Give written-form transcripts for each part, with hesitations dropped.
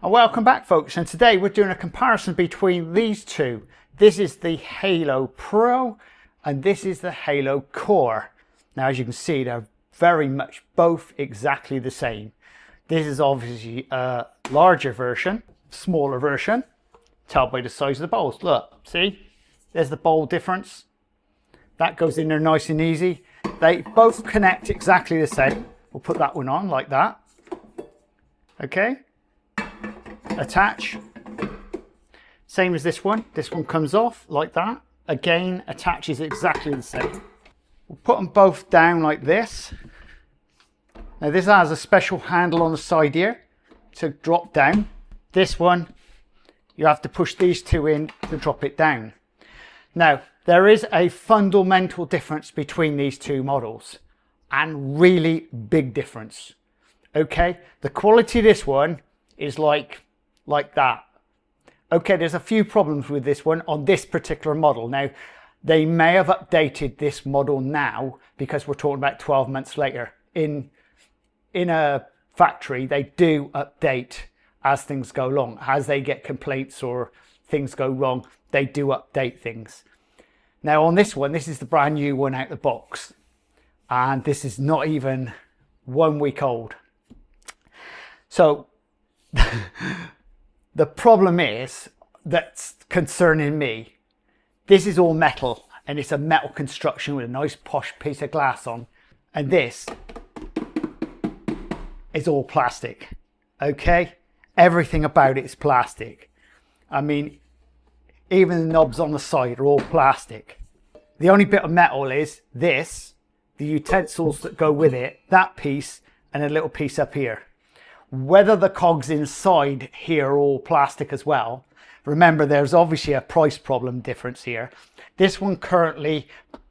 And welcome back, folks, and today we're doing a comparison between these two. This is the Halo Pro and this is the Halo Core. Now, as you can see, they're very much both exactly the same. This is obviously a larger version, smaller version. Tell by the size of the bowls. Look, see, there's the bowl difference. That goes in there nice and easy. They both connect exactly the same. We'll put that one on like that. Okay. Attach. Same as this one. This one comes off like that. Again, attaches exactly the same. We'll put them both down like this. Now this has a special handle on the side here to drop down. This one, you have to push these two in to drop it down. Now, there is a fundamental difference between these two models, and really big difference. Okay, the quality of this one is like that. Okay, there's a few problems with this one on this particular model. Now, they may have updated this model now because we're talking about 12 months later. In a factory, they do update as things go along. As they get complaints or things go wrong, they do update things. Now on this one, this is the brand new one out the box. And this is not even 1 week old. So the problem is, that's concerning me, this is all metal and it's a metal construction with a nice posh piece of glass on. And this is all plastic, okay? Everything about it is plastic. I mean, even the knobs on the side are all plastic. The only bit of metal is this, the utensils that go with it, that piece, and a little piece up here. Whether the cogs inside here are all plastic as well. Remember, there's obviously a price problem difference here. This one currently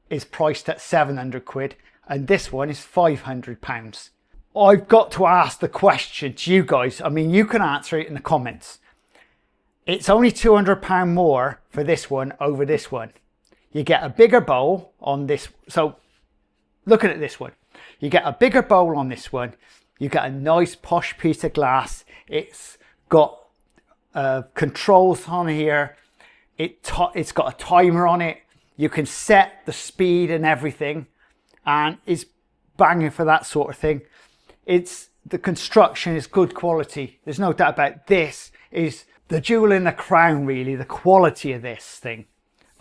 is priced at 700 quid and this one is 500 pounds. I've got to ask the question to you guys. I mean, you can answer it in the comments. It's only £200 more for this one over this one. You get a bigger bowl on this. So looking at this one, you get a bigger bowl on this one. You get a nice posh piece of glass. It's got controls on here. It's got a timer on it. You can set the speed and everything, and it's banging for that sort of thing. The construction is good quality. There's no doubt about it. This is the jewel in the crown, really, the quality of this thing.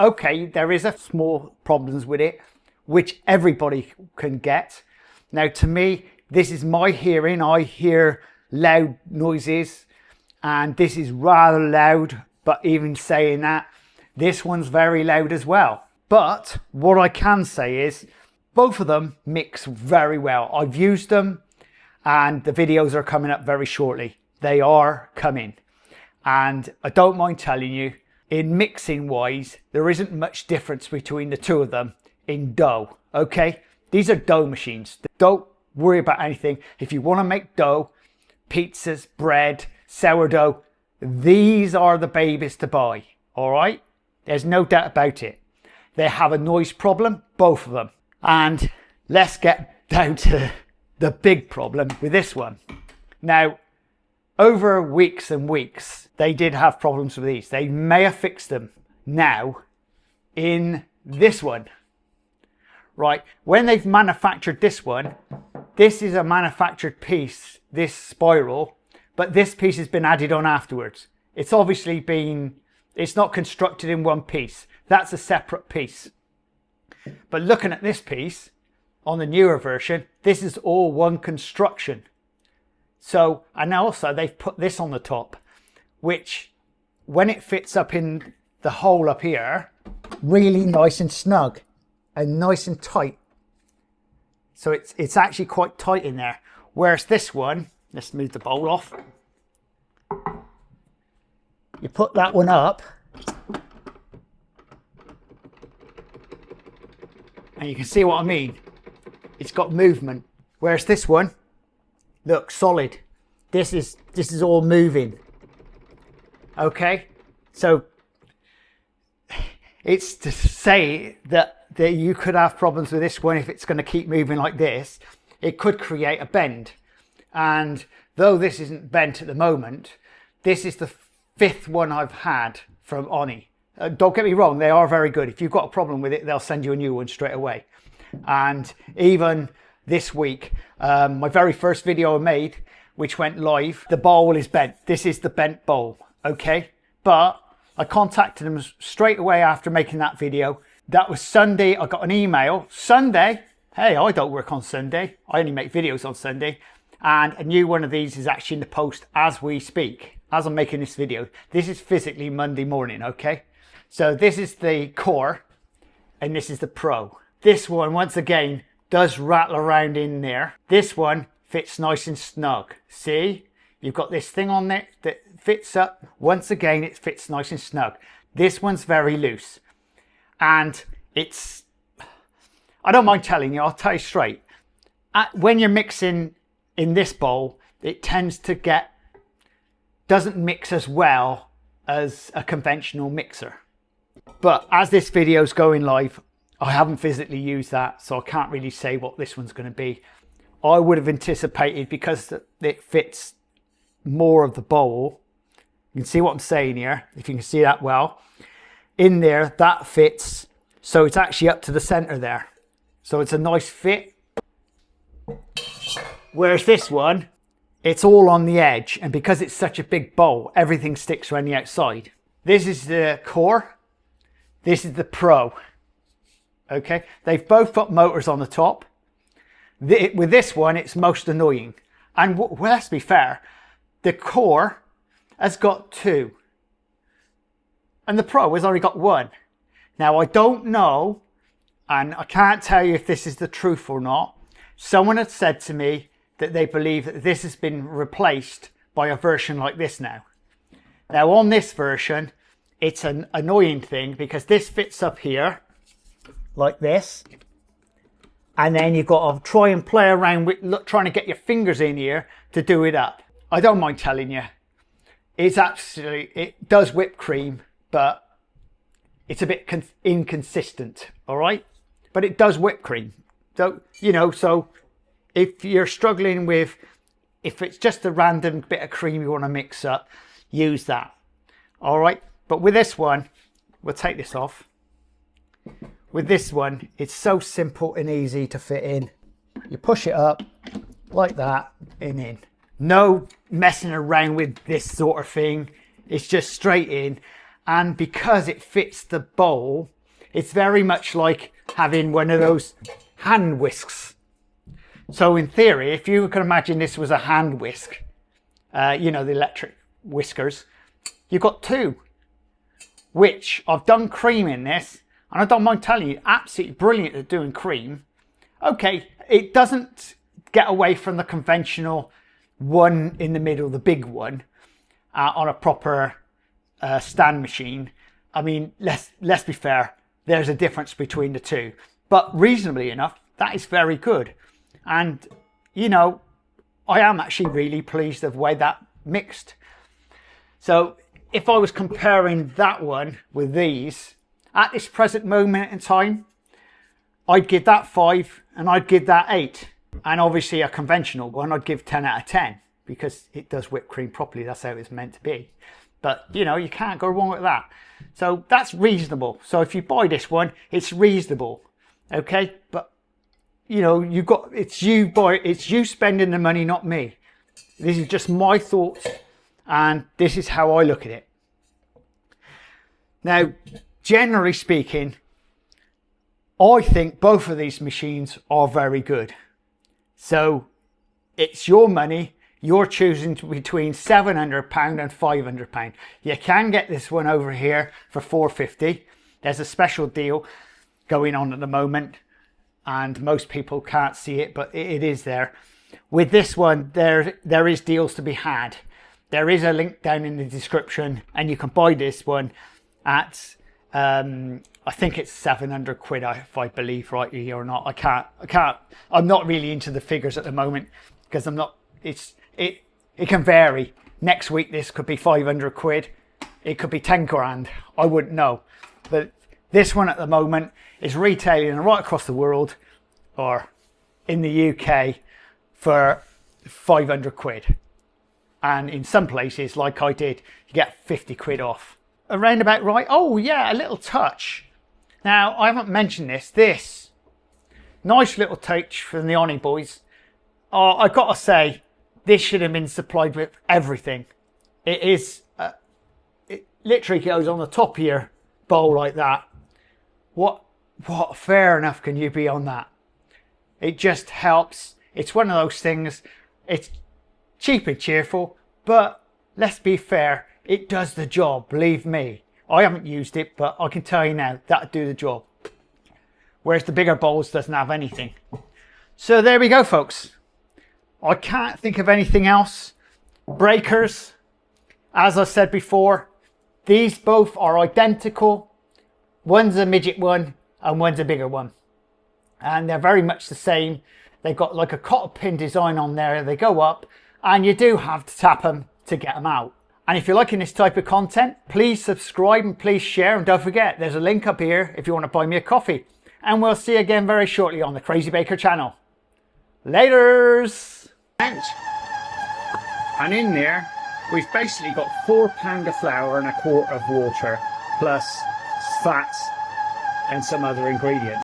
Okay, there is a small problems with it, which everybody can get. Now, to me, this is my hearing. I hear loud noises, and this is rather loud, but even saying that, this one's very loud as well. But what I can say is both of them mix very well. I've used them and the videos are coming up very shortly. They are coming. And I don't mind telling you, in mixing wise, there isn't much difference between the two of them in dough, okay? These are dough machines. Don't worry about anything. If you want to make dough, pizzas, bread, sourdough, these are the babies to buy, all right? There's no doubt about it. They have a noise problem, both of them. And let's get down to the big problem with this one. Now, over weeks and weeks, they did have problems with these. They may have fixed them now in this one. Right, when they've manufactured this one, this is a manufactured piece, this spiral, but this piece has been added on afterwards. It's obviously been, it's not constructed in one piece. That's a separate piece. But looking at this piece, on the newer version, this is all one construction. So, and also they've put this on the top, which when it fits up in the hole up here, really nice and snug and nice and tight. So it's actually quite tight in there. Whereas this one, let's move the bowl off. You put that one up and you can see what I mean. It's got movement. Whereas this one, look, solid. This is all moving. Okay, so it's to say that you could have problems with this one if it's going to keep moving like this. It could create a bend, and though this isn't bent at the moment, This is the 5th one I've had from Ooni. Don't get me wrong, they are very good. If you've got a problem with it, they'll send you a new one straight away. And even this week, my very first video I made, which went live, the bowl is bent. This is the bent bowl, okay? But I contacted them straight away after making that video. That was Sunday. I got an email. Sunday? Hey, I don't work on Sunday. I only make videos on Sunday. And a new one of these is actually in the post as we speak, as I'm making this video. This is physically Monday morning, okay? So this is the core and this is the pro. This one, once again, does rattle around in there. This one fits nice and snug. See? You've got this thing on there that fits up. Once again, it fits nice and snug. This one's very loose. And it's, I don't mind telling you, I'll tell you straight. When you're mixing in this bowl, it tends to doesn't mix as well as a conventional mixer. But as this video's going live, I haven't physically used that, so I can't really say what this one's going to be. I would have anticipated, because it fits more of the bowl. You can see what I'm saying here, if you can see that well. In there, that fits, so it's actually up to the center there. So it's a nice fit. Whereas this one, it's all on the edge, and because it's such a big bowl, everything sticks around the outside. This is the core. This is the pro. Okay, they've both got motors on the top. With this one, it's most annoying. And well, let's be fair, the core has got 2. And the pro has only got 1. Now, I don't know, and I can't tell you if this is the truth or not. Someone had said to me that they believe that this has been replaced by a version like this now. Now, on this version, it's an annoying thing because this fits up here like this. And then you've got to try and play around with trying to get your fingers in here to do it up. I don't mind telling you, it does whipped cream, but it's a bit inconsistent, all right? But it does whipped cream. So, you know, so if you're struggling with, if it's just a random bit of cream you want to mix up, use that, all right? But with this one, we'll take this off. With this one, it's so simple and easy to fit in. You push it up like that and in. No messing around with this sort of thing. It's just straight in. And because it fits the bowl, it's very much like having one of those hand whisks. So in theory, if you can imagine this was a hand whisk, you know, the electric whiskers, you've got 2, which I've done cream in this. And I don't mind telling you, absolutely brilliant at doing cream. Okay, it doesn't get away from the conventional one in the middle, the big one, on a proper stand machine. I mean, let's be fair, there's a difference between the 2. But reasonably enough, that is very good. And, you know, I am actually really pleased with the way that mixed. So if I was comparing that one with these, at this present moment in time, I'd give that 5 and I'd give that 8. And obviously a conventional one, I'd give 10 out of 10 because it does whipped cream properly. That's how it's meant to be. But, you know, you can't go wrong with that. So that's reasonable. So if you buy this one, it's reasonable. Okay? But, you know, it's you spending the money, not me. This is just my thoughts and this is how I look at it. Now, generally speaking, I think both of these machines are very good. So it's your money. You're choosing between £700 and £500. You can get this one over here for £450. There's a special deal going on at the moment and most people can't see it, but it is there. With this one, there is deals to be had. There is a link down in the description and you can buy this one at I think it's 700 quid, if I believe rightly or not. I'm not really into the figures at the moment because it can vary. Next week this could be 500 quid, it could be 10 grand, I wouldn't know. But this one at the moment is retailing right across the world or in the UK for 500 quid. And in some places, like I did, you get 50 quid off. Around about right. Oh yeah, a little touch. Now, I haven't mentioned this nice little touch from the Ooni boys. Oh, I gotta say, this should have been supplied with everything. It is, it literally goes on the top of your bowl like that. What fair enough can you be on that? It just helps. It's one of those things, it's cheap and cheerful, but let's be fair, it does the job, believe me. I haven't used it, but I can tell you now, that'll do the job. Whereas the bigger bowls doesn't have anything. So there we go, folks. I can't think of anything else. Breakers, as I said before, these both are identical. One's a midget one and one's a bigger one. And they're very much the same. They've got like a cotter pin design on there. They go up and you do have to tap them to get them out. And if you're liking this type of content, please subscribe and please share. And don't forget, there's a link up here if you want to buy me a coffee. And we'll see you again very shortly on the Crazy Baker channel. Laters! And in there, we've basically got 4 pounds of flour and a quart of water, plus fats and some other ingredients.